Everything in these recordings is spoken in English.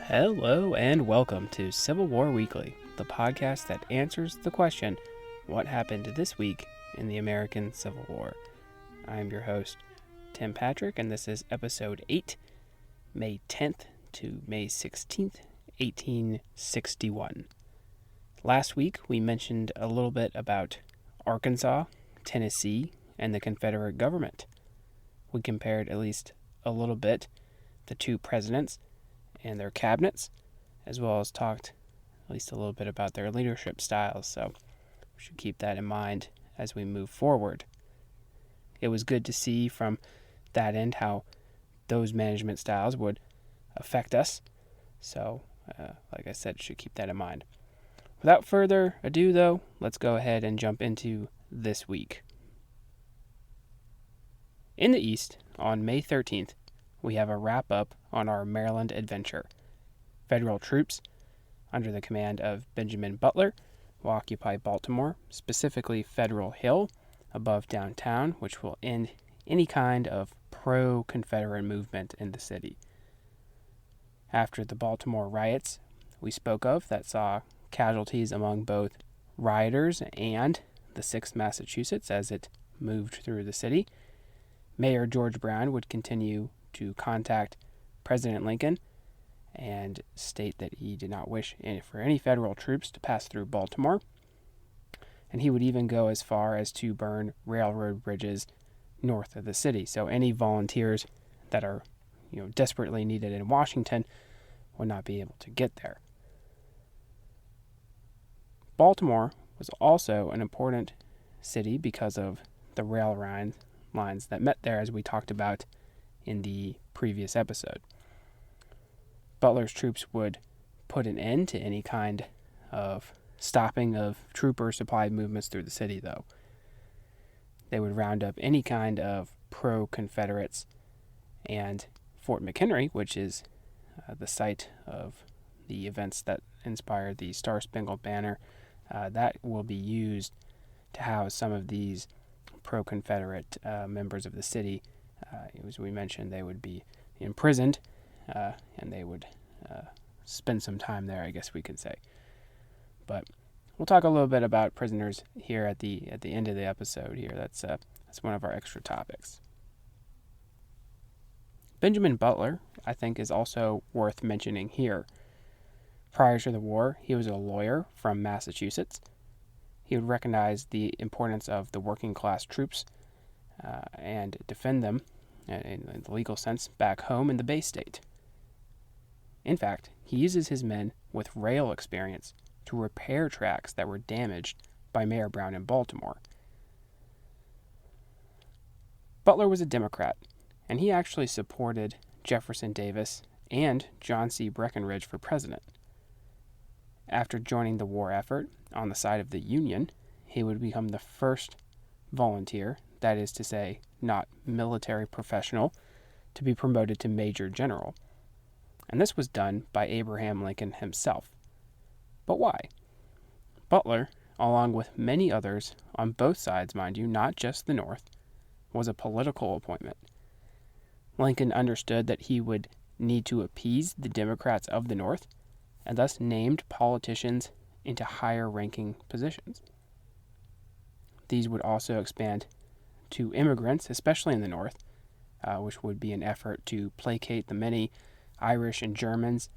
Hello and welcome to Civil War Weekly, the podcast that answers the question, what happened this week in the American Civil War? I am your host, Tim Patrick, and this is episode 8, May 10th to May 16th, 1861. Last week, we mentioned a little bit about Arkansas, Tennessee, and the Confederate government. We compared at least a little bit the two presidents and their cabinets, as well as talked at least a little bit about their leadership styles, so we should keep that in mind as we move forward. It was good to see from that end how those management styles would affect us, so like I said, should keep that in mind. Without further ado, though, let's go ahead and jump into this week. In the East, on May 13th, we have a wrap-up on our Maryland adventure. Federal troops, under the command of Benjamin Butler, will occupy Baltimore, specifically Federal Hill, above downtown, which will end any kind of pro-Confederate movement in the city. After the Baltimore riots we spoke of that saw casualties among both rioters and the 6th Massachusetts as it moved through the city, Mayor George Brown would continue to contact President Lincoln and state that he did not wish for any federal troops to pass through Baltimore. And he would even go as far as to burn railroad bridges north of the city. So any volunteers that are, desperately needed in Washington would not be able to get there. Baltimore was also an important city because of the rail lines that met there, as we talked about in the previous episode. Butler's troops would put an end to any kind of stopping of trooper supply movements through the city, though. They would round up any kind of pro-Confederates, and Fort McHenry, which is the site of the events that inspired the Star-Spangled Banner, that will be used to house some of these pro-Confederate members of the city. As we mentioned, they would be imprisoned, and they would spend some time there, I guess we could say. But we'll talk a little bit about prisoners here at the end of the episode here. That's one of our extra topics. Benjamin Butler, I think, is also worth mentioning here. Prior to the war, he was a lawyer from Massachusetts. He would recognize the importance of the working class troops and defend them in the legal sense back home in the Bay State. In fact, he uses his men with rail experience to repair tracks that were damaged by Mayor Brown in Baltimore. Butler was a Democrat, and he actually supported Jefferson Davis and John C. Breckinridge for president. After joining the war effort on the side of the Union, he would become the first volunteer, that is to say, not military professional, to be promoted to Major General. And this was done by Abraham Lincoln himself. But why? Butler, along with many others on both sides, mind you, not just the North, was a political appointment. Lincoln understood that he would need to appease the Democrats of the North, and thus named politicians into higher-ranking positions. These would also expand to immigrants, especially in the North, which would be an effort to placate the many Irish and Germans,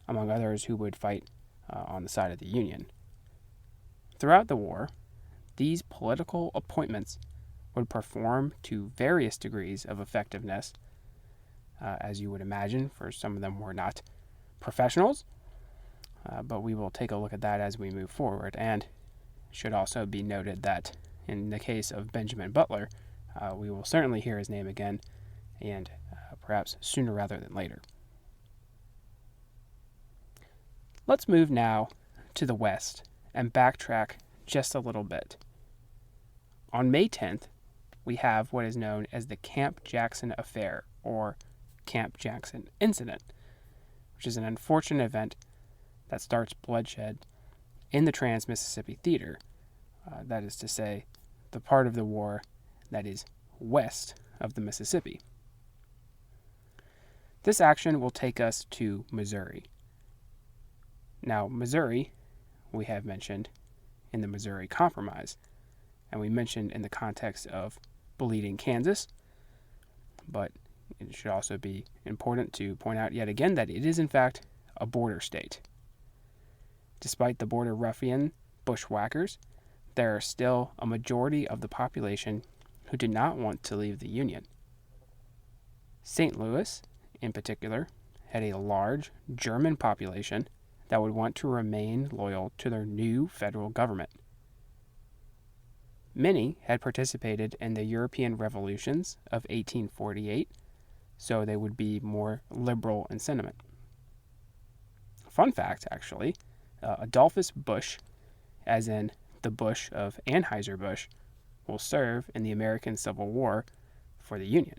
among others, who would fight on the side of the Union. Throughout the war, these political appointments would perform to various degrees of effectiveness, as you would imagine, for some of them were not professionals, but we will take a look at that as we move forward. And it should also be noted that in the case of Benjamin Butler, we will certainly hear his name again, and perhaps sooner rather than later. Let's move now to the West and backtrack just a little bit. On May 10th, we have what is known as the Camp Jackson Affair, or Camp Jackson Incident, which is an unfortunate event that starts bloodshed in the Trans-Mississippi Theater, that is to say, the part of the war that is west of the Mississippi. This action will take us to Missouri, Now, Missouri, we have mentioned in the Missouri Compromise, and we mentioned in the context of bleeding Kansas, but it should also be important to point out yet again that it is in fact a border state. Despite the border ruffian bushwhackers, there are still a majority of the population who did not want to leave the Union. St. Louis, in particular, had a large German population that would want to remain loyal to their new federal government. Many had participated in the European revolutions of 1848, so they would be more liberal in sentiment. Fun fact, actually, Adolphus Busch, as in the Bush of Anheuser-Busch, will serve in the American Civil War for the Union.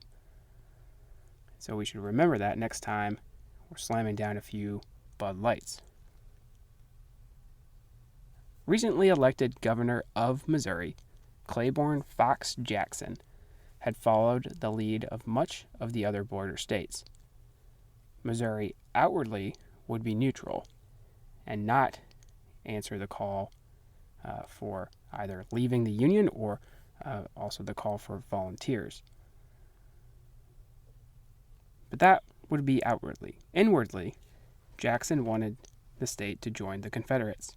So we should remember that next time we're slamming down a few Bud Lights. Recently elected governor of Missouri, Claiborne Fox Jackson, had followed the lead of much of the other border states. Missouri outwardly would be neutral and not answer the call for either leaving the Union or also the call for volunteers. But that would be outwardly. Inwardly, Jackson wanted the state to join the Confederates.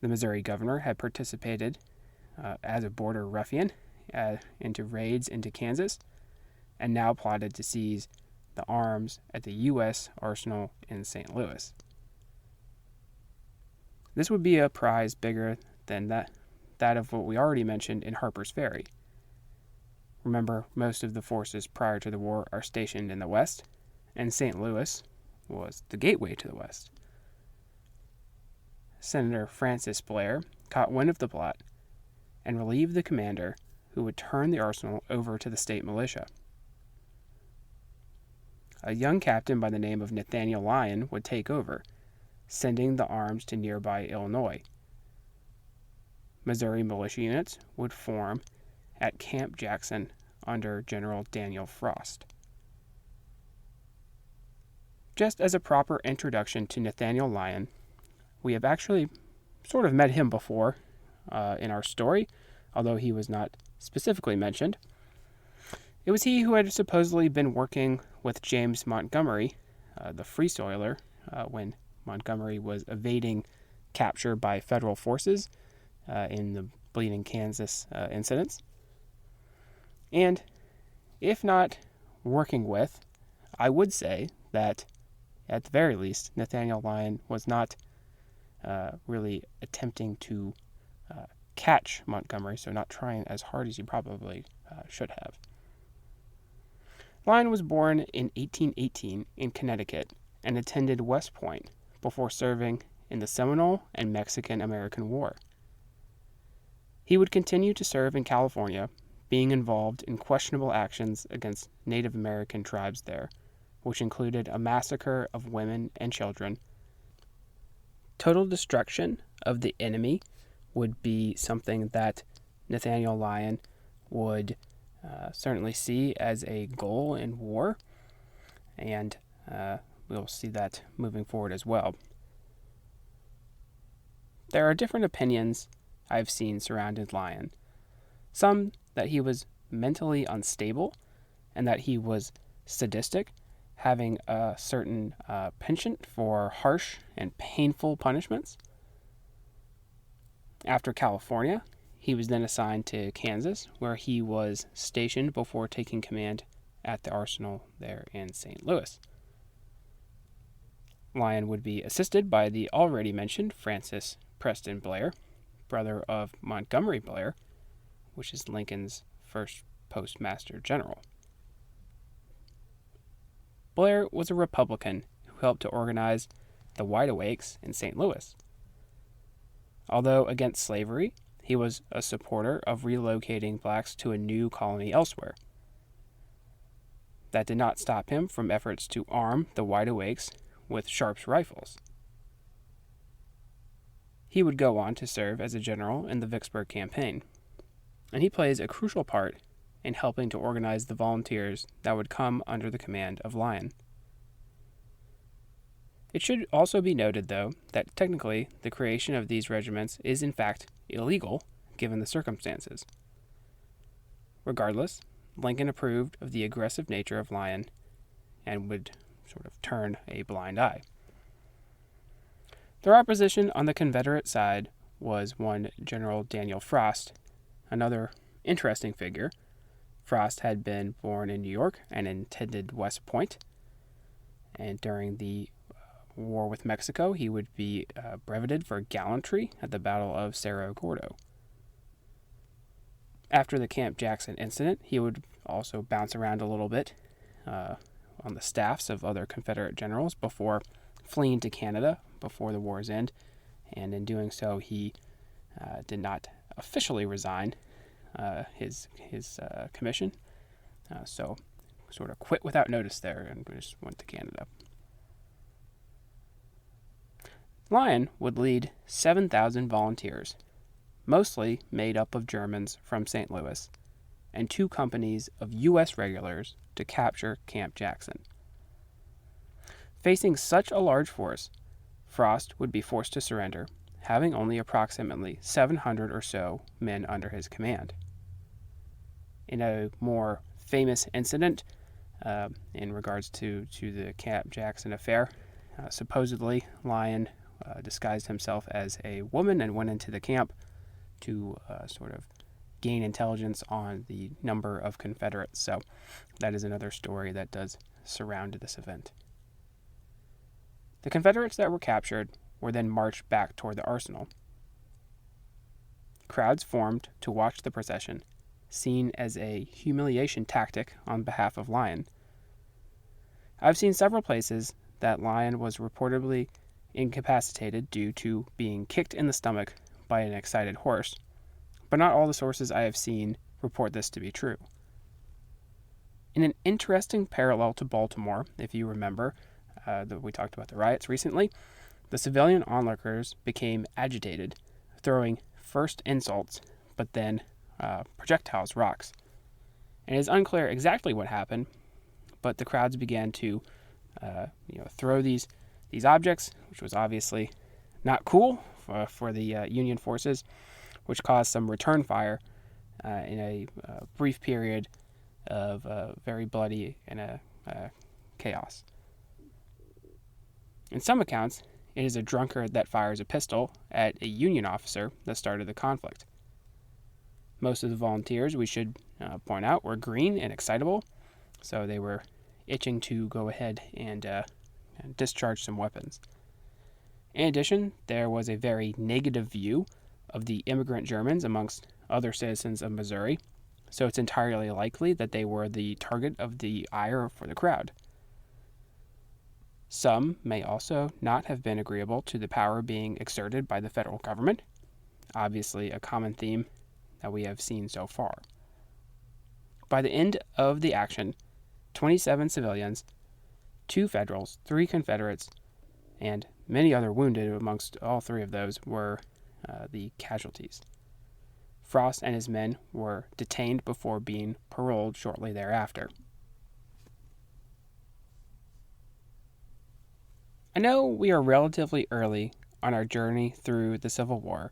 The Missouri governor had participated as a border ruffian into raids into Kansas and now plotted to seize the arms at the U.S. arsenal in St. Louis. This would be a prize bigger than that of what we already mentioned in Harper's Ferry. Remember, most of the forces prior to the war are stationed in the West, and St. Louis was the gateway to the West. Senator Francis Blair caught wind of the plot and relieved the commander, who would turn the arsenal over to the state militia. A young captain by the name of Nathaniel Lyon would take over, sending the arms to nearby Illinois. Missouri militia units would form at Camp Jackson under General Daniel Frost. Just as a proper introduction to Nathaniel Lyon, we have actually sort of met him before in our story, although he was not specifically mentioned. It was he who had supposedly been working with James Montgomery, the Free Soiler, when Montgomery was evading capture by federal forces in the Bleeding Kansas incidents. And if not working with, I would say that at the very least, Nathaniel Lyon was not really attempting to catch Montgomery, so not trying as hard as he probably should have. Lyon was born in 1818 in Connecticut and attended West Point before serving in the Seminole and Mexican-American War. He would continue to serve in California, being involved in questionable actions against Native American tribes there, which included a massacre of women and children. Total destruction of the enemy would be something that Nathaniel Lyon would certainly see as a goal in war, and we'll see that moving forward as well. There are different opinions I've seen surrounding Lyon. Some that he was mentally unstable and that he was sadistic, having a certain penchant for harsh and painful punishments. After California, he was then assigned to Kansas, where he was stationed before taking command at the arsenal there in St. Louis. Lyon would be assisted by the already mentioned Francis Preston Blair, brother of Montgomery Blair, which is Lincoln's first postmaster general. Blair was a Republican who helped to organize the Wide Awakes in St. Louis. Although against slavery, he was a supporter of relocating blacks to a new colony elsewhere. That did not stop him from efforts to arm the Wide Awakes with Sharps rifles. He would go on to serve as a general in the Vicksburg campaign, and he plays a crucial part in helping to organize the volunteers that would come under the command of Lyon. It should also be noted, though, that technically the creation of these regiments is in fact illegal given the circumstances. Regardless, Lincoln approved of the aggressive nature of Lyon and would sort of turn a blind eye. Their opposition on the Confederate side was one General Daniel Frost, another interesting figure. Frost had been born in New York and attended West Point, and during the war with Mexico, he would be brevetted for gallantry at the Battle of Cerro Gordo. After the Camp Jackson incident, he would also bounce around a little bit on the staffs of other Confederate generals before fleeing to Canada before the war's end, and in doing so, he did not officially resign his commission, so sort of quit without notice there and just went to Canada. Lyon would lead 7,000 volunteers, mostly made up of Germans from St. Louis, and 2 companies of U.S. regulars to capture Camp Jackson. Facing such a large force, Frost would be forced to surrender, having only approximately 700 or so men under his command. In a more famous incident in regards to the Camp Jackson affair, supposedly Lyon disguised himself as a woman and went into the camp to sort of gain intelligence on the number of Confederates. So that is another story that does surround this event. The Confederates that were captured were then marched back toward the arsenal. Crowds formed to watch the procession, seen as a humiliation tactic on behalf of Lyon. I've seen several places that Lyon was reportedly incapacitated due to being kicked in the stomach by an excited horse, but not all the sources I have seen report this to be true. In an interesting parallel to Baltimore, if you remember, we talked about the riots recently, the civilian onlookers became agitated, throwing first insults, but then projectiles, rocks. And it is unclear exactly what happened, but the crowds began to throw these objects, which was obviously not cool for the Union forces, which caused some return fire in a brief period of very bloody and chaos. In some accounts, it is a drunkard that fires a pistol at a Union officer that started the conflict. Most of the volunteers, we should point out, were green and excitable, so they were itching to go ahead and discharge some weapons. In addition, there was a very negative view of the immigrant Germans amongst other citizens of Missouri, so it's entirely likely that they were the target of the ire for the crowd. Some may also not have been agreeable to the power being exerted by the federal government, obviously a common theme that we have seen so far. By the end of the action, 27 civilians, 2 Federals, 3 Confederates, and many other wounded amongst all 3 of those were the casualties. Frost and his men were detained before being paroled shortly thereafter. I know we are relatively early on our journey through the Civil War,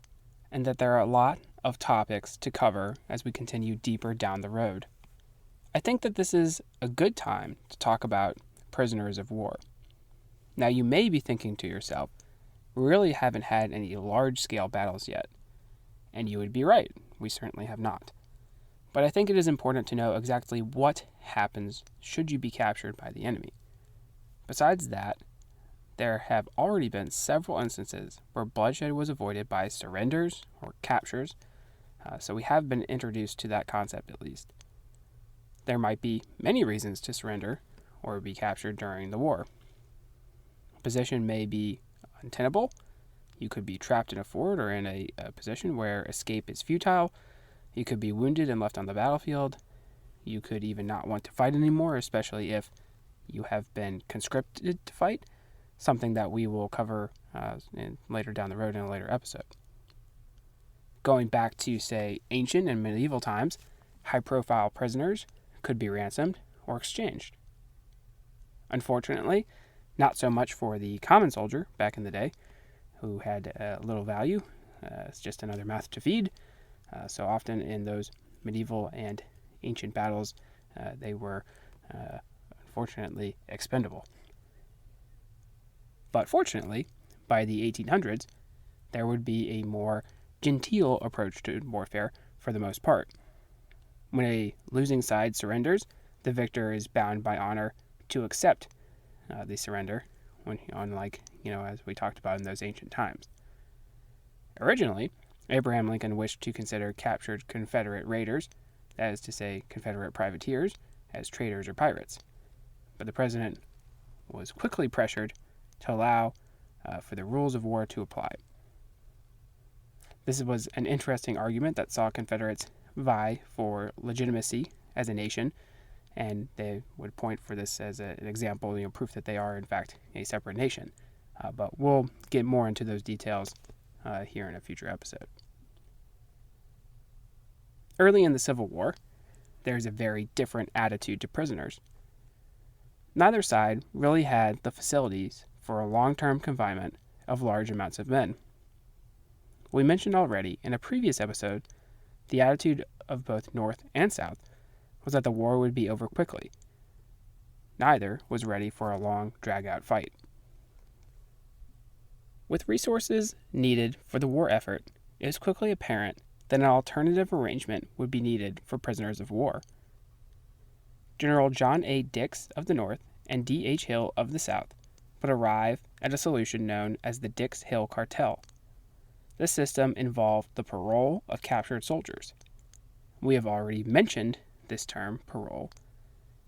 and that there are a lot of topics to cover as we continue deeper down the road. I think that this is a good time to talk about prisoners of war. Now, you may be thinking to yourself, we really haven't had any large-scale battles yet. And you would be right, we certainly have not. But I think it is important to know exactly what happens should you be captured by the enemy. Besides that, there have already been several instances where bloodshed was avoided by surrenders or captures, so we have been introduced to that concept at least. There might be many reasons to surrender or be captured during the war. A position may be untenable. You could be trapped in a fort or in a position where escape is futile. You could be wounded and left on the battlefield. You could even not want to fight anymore, especially if you have been conscripted to fight, something that we will cover later down the road in a later episode. Going back to, say, ancient and medieval times, high-profile prisoners could be ransomed or exchanged. Unfortunately, Not so much for the common soldier back in the day, who had little value. It's just another mouth to feed. So often in those medieval and ancient battles, they were unfortunately expendable. But fortunately, by the 1800s, there would be a more genteel approach to warfare for the most part. When a losing side surrenders, the victor is bound by honor to accept the surrender, unlike, as we talked about in those ancient times. Originally, Abraham Lincoln wished to consider captured Confederate raiders, that is to say, Confederate privateers, as traitors or pirates. But the president was quickly pressured to allow for the rules of war to apply. This was an interesting argument that saw Confederates vie for legitimacy as a nation, and they would point for this as an example, proof that they are, in fact, a separate nation. But we'll get more into those details here in a future episode. Early in the Civil War, there's a very different attitude to prisoners. Neither side really had the facilities for a long-term confinement of large amounts of men. We mentioned already in a previous episode the attitude of both North and South was that the war would be over quickly. Neither was ready for a long, drag-out fight. With resources needed for the war effort, it was quickly apparent that an alternative arrangement would be needed for prisoners of war. General John A. Dix of the North and D.H. Hill of the South would arrive at a solution known as the Dix-Hill Cartel. This system involved the parole of captured soldiers. We have already mentioned this term, parole,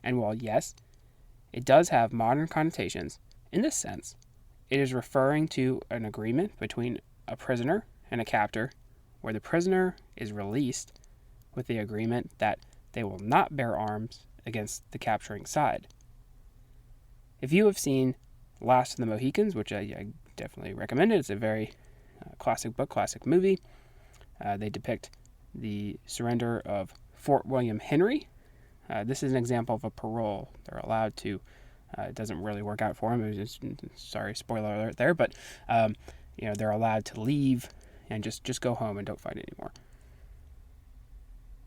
and while yes, it does have modern connotations, in this sense, it is referring to an agreement between a prisoner and a captor where the prisoner is released with the agreement that they will not bear arms against the capturing side. If you have seen Last of the Mohicans, which I definitely recommend it, it's a very classic book, classic movie. They depict the surrender of Fort William Henry. This is an example of a parole. They're allowed to, it doesn't really work out for them. Sorry, spoiler alert there, but they're allowed to leave and just go home and don't fight anymore.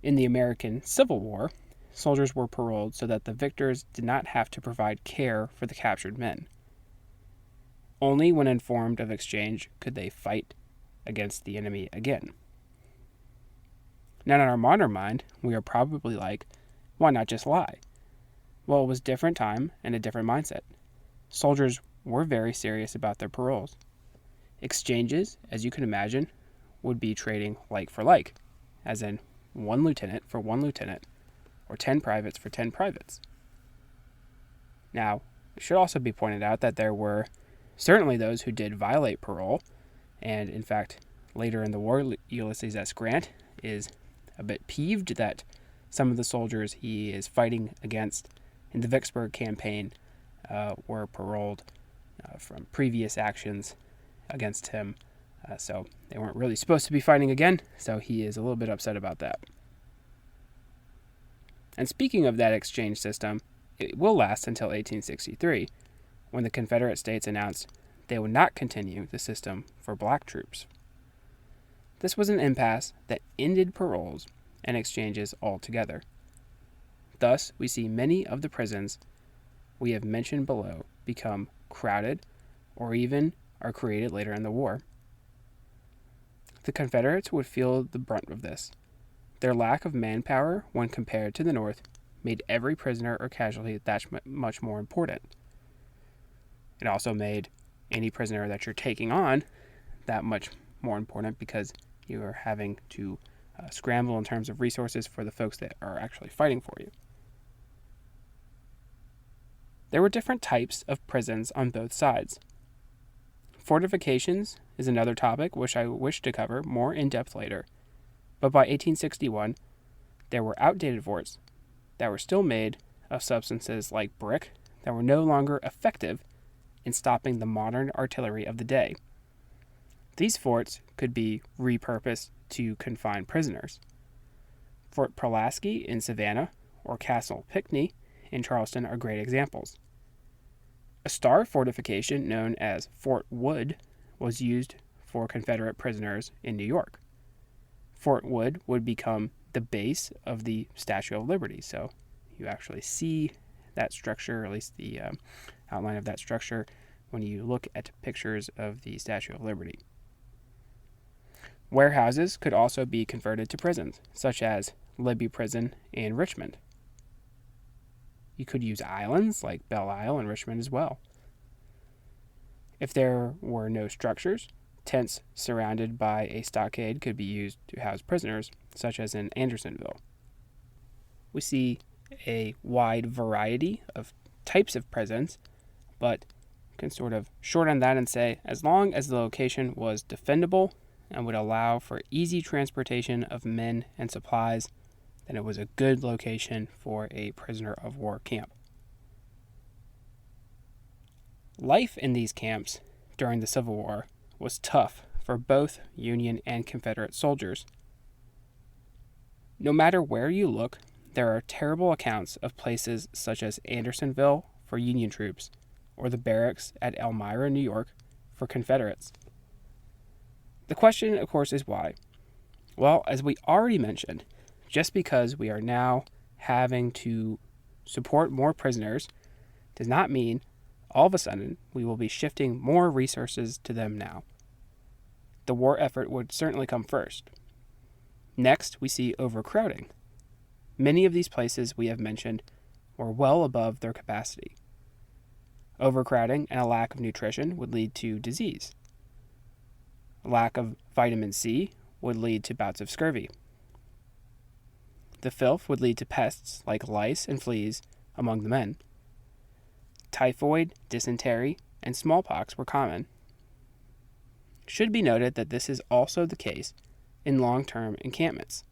In the American Civil War, soldiers were paroled so that the victors did not have to provide care for the captured men. Only when informed of exchange could they fight against the enemy again. Now, in our modern mind, we are probably like, why not just lie? Well, it was a different time and a different mindset. Soldiers were very serious about their paroles. Exchanges, as you can imagine, would be trading like for like, as in one lieutenant for one lieutenant, or 10 privates for 10 privates. Now, it should also be pointed out that there were certainly those who did violate parole, and in fact, later in the war, Ulysses S. Grant is a bit peeved that some of the soldiers he is fighting against in the Vicksburg campaign were paroled from previous actions against him, so they weren't really supposed to be fighting again, so he is a little bit upset about that. And speaking of that exchange system, it will last until 1863, when the Confederate States announced they would not continue the system for black troops. This was an impasse that ended paroles and exchanges altogether. Thus, we see many of the prisons we have mentioned below become crowded or even are created later in the war. The Confederates would feel the brunt of this. Their lack of manpower when compared to the North made every prisoner or casualty that much more important. It also made any prisoner that you're taking on that much more important because you are having to scramble in terms of resources for the folks that are actually fighting for you. There were different types of prisons on both sides. Fortifications is another topic which I wish to cover more in depth later, but by 1861, there were outdated forts that were still made of substances like brick that were no longer effective in stopping the modern artillery of the day. These forts could be repurposed to confine prisoners. Fort Pulaski in Savannah or Castle Pinckney in Charleston are great examples. A star fortification known as Fort Wood was used for Confederate prisoners in New York. Fort Wood would become the base of the Statue of Liberty. So you actually see that structure, or at least the outline of that structure, when you look at pictures of the Statue of Liberty. Warehouses could also be converted to prisons, such as Libby Prison in Richmond. You could use islands like Belle Isle in Richmond as well. If there were no structures, tents surrounded by a stockade could be used to house prisoners, such as in Andersonville. We see a wide variety of types of prisons, but can sort of shorten that and say, as long as the location was defendable and would allow for easy transportation of men and supplies, then it was a good location for a prisoner of war camp. Life in these camps during the Civil War was tough for both Union and Confederate soldiers. No matter where you look, there are terrible accounts of places such as Andersonville for Union troops, or the barracks at Elmira, New York, for Confederates. The question, of course, is why? Well, as we already mentioned, just because we are now having to support more prisoners does not mean all of a sudden we will be shifting more resources to them now. The war effort would certainly come first. Next, we see overcrowding. Many of these places we have mentioned were well above their capacity. Overcrowding and a lack of nutrition would lead to disease. A lack of vitamin C would lead to bouts of scurvy. The filth would lead to pests like lice and fleas among the men. Typhoid, dysentery, and smallpox were common. It should be noted that this is also the case in long-term encampments.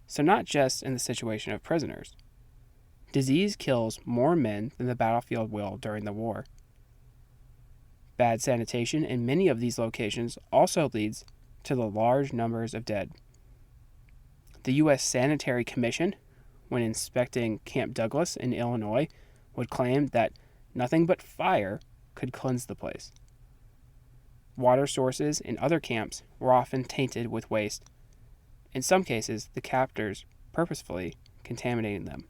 So not just in the situation of prisoners. Disease kills more men than the battlefield will during the war. Bad sanitation in many of these locations also leads to the large numbers of dead. The U.S. Sanitary Commission, when inspecting Camp Douglas in Illinois, would claim that nothing but fire could cleanse the place. Water sources in other camps were often tainted with waste. In some cases, the captors purposefully contaminated them.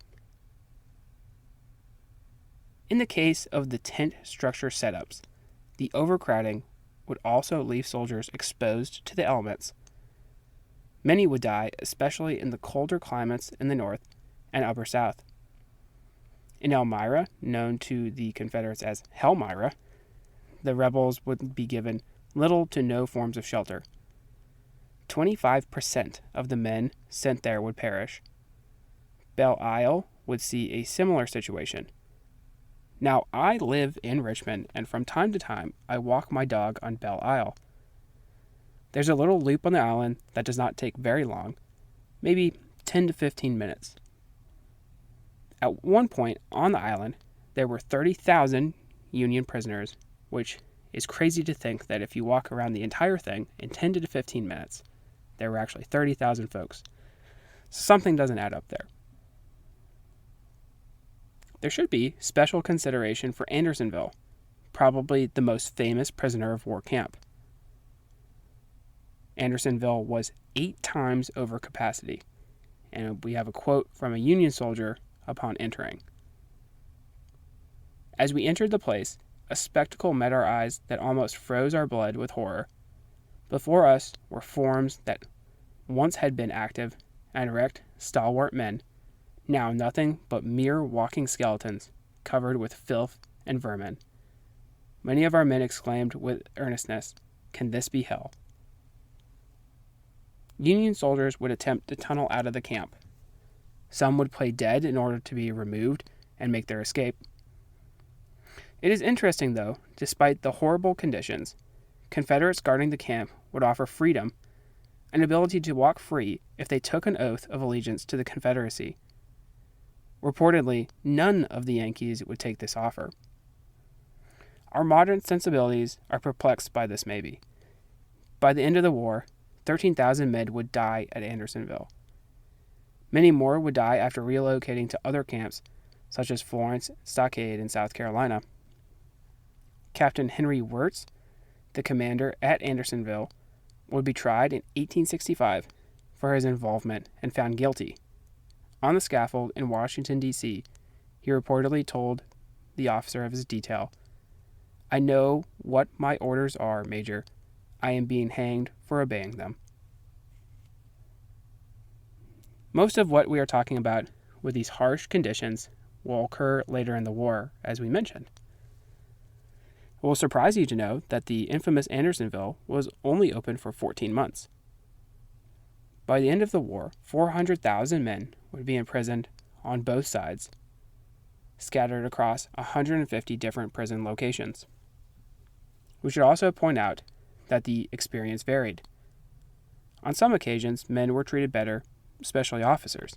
In the case of the tent structure setups, the overcrowding would also leave soldiers exposed to the elements. Many would die, especially in the colder climates in the North and Upper South. In Elmira, known to the Confederates as Hellmira, the rebels would be given little to no forms of shelter. 25% of the men sent there would perish. Belle Isle would see a similar situation. Now, I live in Richmond, and from time to time, I walk my dog on Belle Isle. There's a little loop on the island that does not take very long, maybe 10 to 15 minutes. At one point on the island, there were 30,000 Union prisoners, which is crazy to think that if you walk around the entire thing in 10 to 15 minutes, there were actually 30,000 folks. So something doesn't add up there. There should be special consideration for Andersonville, probably the most famous prisoner of war camp. Andersonville was 8 times over capacity, and we have a quote from a Union soldier upon entering. As we entered the place, a spectacle met our eyes that almost froze our blood with horror. Before us were forms that once had been active and erect, stalwart men, now nothing but mere walking skeletons covered with filth and vermin. Many of our men exclaimed with earnestness, "Can this be hell?" Union soldiers would attempt to tunnel out of the camp. Some would play dead in order to be removed and make their escape. It is interesting, though, despite the horrible conditions, Confederates guarding the camp would offer freedom, an ability to walk free if they took an oath of allegiance to the Confederacy. Reportedly, none of the Yankees would take this offer. Our modern sensibilities are perplexed by this maybe. By the end of the war, 13,000 men would die at Andersonville. Many more would die after relocating to other camps, such as Florence Stockade in South Carolina. Captain Henry Wirtz, the commander at Andersonville, would be tried in 1865 for his involvement and found guilty. On the scaffold in Washington, D.C., he reportedly told the officer of his detail, "I know what my orders are, Major. I am being hanged for obeying them." Most of what we are talking about with these harsh conditions will occur later in the war, as we mentioned. It will surprise you to know that the infamous Andersonville was only open for 14 months. By the end of the war, 400,000 men would be imprisoned on both sides, scattered across 150 different prison locations. We should also point out that the experience varied. On some occasions, men were treated better, especially officers.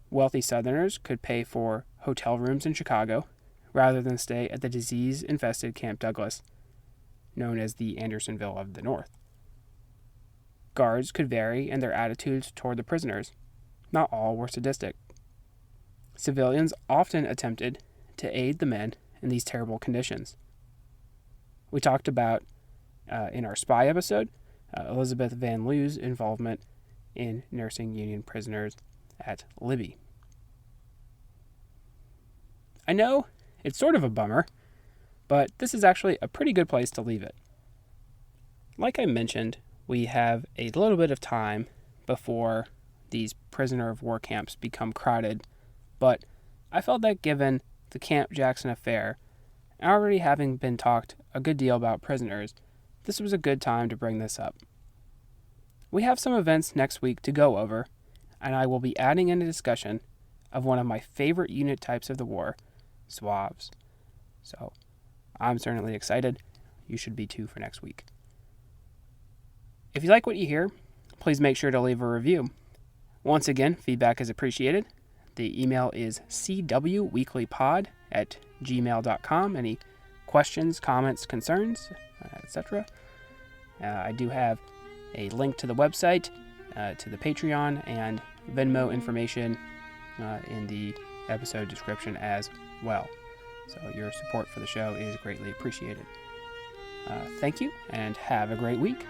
Wealthy Southerners could pay for hotel rooms in Chicago rather than stay at the disease-infested Camp Douglas, known as the Andersonville of the North. Guards could vary in their attitudes toward the prisoners. Not all were sadistic. Civilians often attempted to aid the men in these terrible conditions. We talked about, in our spy episode, Elizabeth Van Loo's involvement in nursing Union prisoners at Libby. I know it's sort of a bummer, but this is actually a pretty good place to leave it. Like I mentioned, we have a little bit of time before these prisoner of war camps become crowded, but I felt that given the Camp Jackson affair, already having been talked a good deal about prisoners, this was a good time to bring this up. We have some events next week to go over, and I will be adding in a discussion of one of my favorite unit types of the war, SWAVs. So, I'm certainly excited. You should be too for next week. If you like what you hear, please make sure to leave a review. Once again, feedback is appreciated. The email is cwweeklypod@gmail.com. Any questions, comments, concerns, etc. I do have a link to the website, to the Patreon, and Venmo information in the episode description as well. So your support for the show is greatly appreciated. Thank you, and have a great week.